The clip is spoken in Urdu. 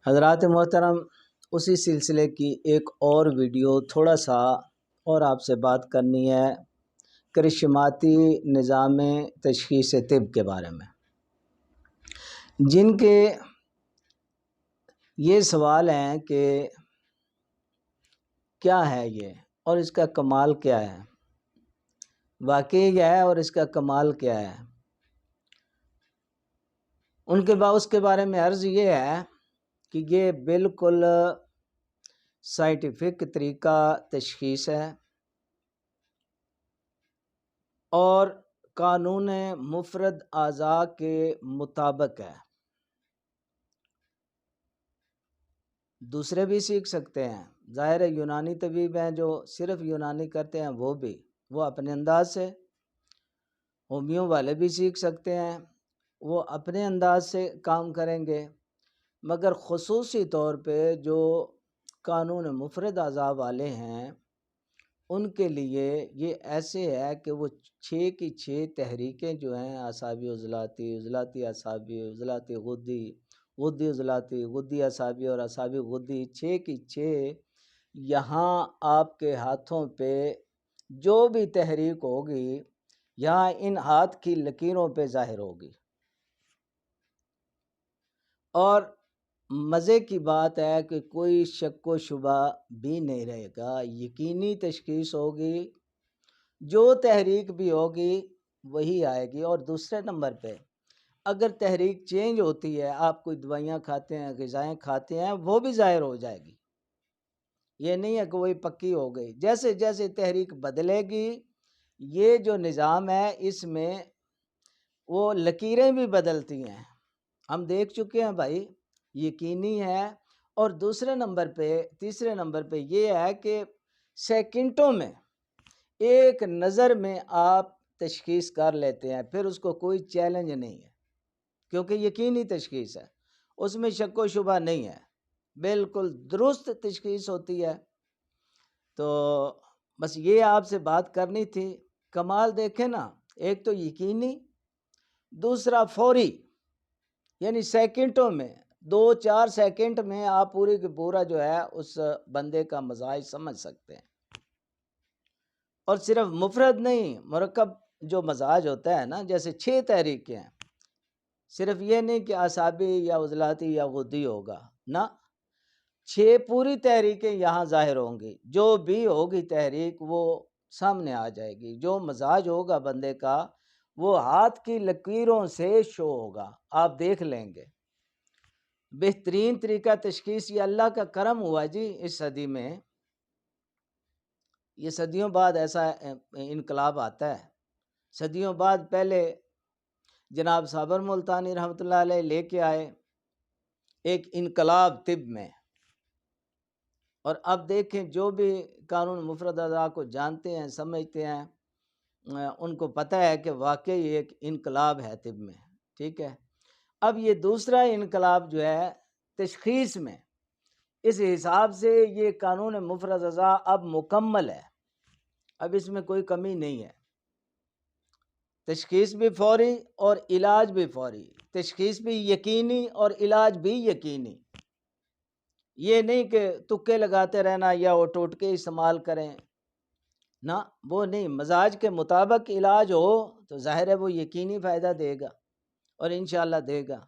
حضرات محترم، اسی سلسلے کی ایک اور ویڈیو تھوڑا سا اور آپ سے بات کرنی ہے کرشماتی نظام تشخیص طب کے بارے میں، جن کے یہ سوال ہیں کہ کیا ہے یہ اور اس کا کمال کیا ہے، واقعی کیا ہے اور اس کا کمال کیا ہے۔ اس کے بارے میں عرض یہ ہے کہ یہ بالکل سائنٹیفک طریقہ تشخیص ہے اور قانون مفرد اعضاء کے مطابق ہے۔ دوسرے بھی سیکھ سکتے ہیں، ظاہر ہے یونانی طبیب ہیں جو صرف یونانی کرتے ہیں، وہ اپنے انداز سے، ہومیو والے بھی سیکھ سکتے ہیں، وہ اپنے انداز سے کام کریں گے، مگر خصوصی طور پہ جو قانون مفرد اعضاء والے ہیں ان کے لیے یہ ایسے ہے کہ وہ 6 کی 6 تحریکیں جو ہیں، اعصابی عضلاتی، عضلاتی اعصابی، عضلاتی غدی، غدی عضلاتی، غدی اعصابی اور اعصابی غدی، 6 کی 6 یہاں آپ کے ہاتھوں پہ جو بھی تحریک ہوگی یہاں ان ہاتھ کی لکیروں پہ ظاہر ہوگی۔ اور مزے کی بات ہے کہ کوئی شک و شبہ بھی نہیں رہے گا، یقینی تشخیص ہوگی، جو تحریک بھی ہوگی وہی آئے گی۔ اور دوسرے نمبر پہ اگر تحریک چینج ہوتی ہے، آپ کوئی دوائیاں کھاتے ہیں، غذائیں کھاتے ہیں، وہ بھی ظاہر ہو جائے گی۔ یہ نہیں ہے کہ وہی پکی ہو گئی، جیسے جیسے تحریک بدلے گی یہ جو نظام ہے اس میں وہ لکیریں بھی بدلتی ہیں، ہم دیکھ چکے ہیں بھائی، یقینی ہے۔ اور تیسرے نمبر پہ یہ ہے کہ سیکنڈوں میں ایک نظر میں آپ تشخیص کر لیتے ہیں، پھر اس کو کوئی چیلنج نہیں ہے کیونکہ یقینی تشخیص ہے، اس میں شک و شبہ نہیں ہے، بالکل درست تشخیص ہوتی ہے۔ تو بس یہ آپ سے بات کرنی تھی۔ کمال دیکھیں نا، ایک تو یقینی، دوسرا فوری، یعنی سیکنڈوں میں 2-4 سیکنڈ میں آپ پوری کی پورا جو ہے اس بندے کا مزاج سمجھ سکتے ہیں۔ اور صرف مفرد نہیں، مرکب جو مزاج ہوتا ہے نا، جیسے 6 تحریکیں ہیں، صرف یہ نہیں کہ اعصابی یا عضلاتی یا غدی ہوگا، نہ، 6 پوری تحریکیں یہاں ظاہر ہوں گی، جو بھی ہوگی تحریک وہ سامنے آ جائے گی، جو مزاج ہوگا بندے کا وہ ہاتھ کی لکیروں سے شو ہوگا، آپ دیکھ لیں گے۔ بہترین طریقہ تشخیص، یہ اللہ کا کرم ہوا جی اس صدی میں، یہ صدیوں بعد ایسا انقلاب آتا ہے، صدیوں بعد پہلے جناب صابر ملتانی رحمۃ اللہ علیہ لے کے آئے ایک انقلاب طب میں، اور اب دیکھیں جو بھی قانون مفرد اعضاء کو جانتے ہیں، سمجھتے ہیں، ان کو پتہ ہے کہ واقعی ایک انقلاب ہے طب میں، ٹھیک ہے۔ اب یہ دوسرا انقلاب جو ہے تشخیص میں، اس حساب سے یہ قانون مفرد اعضاء اب مکمل ہے، اب اس میں کوئی کمی نہیں ہے، تشخیص بھی فوری اور علاج بھی فوری، تشخیص بھی یقینی اور علاج بھی یقینی، یہ نہیں کہ تکے لگاتے رہنا یا وہ ٹوٹکے استعمال کریں، نہ، وہ نہیں، مزاج کے مطابق علاج ہو تو ظاہر ہے وہ یقینی فائدہ دے گا اور انشاءاللہ دے گا۔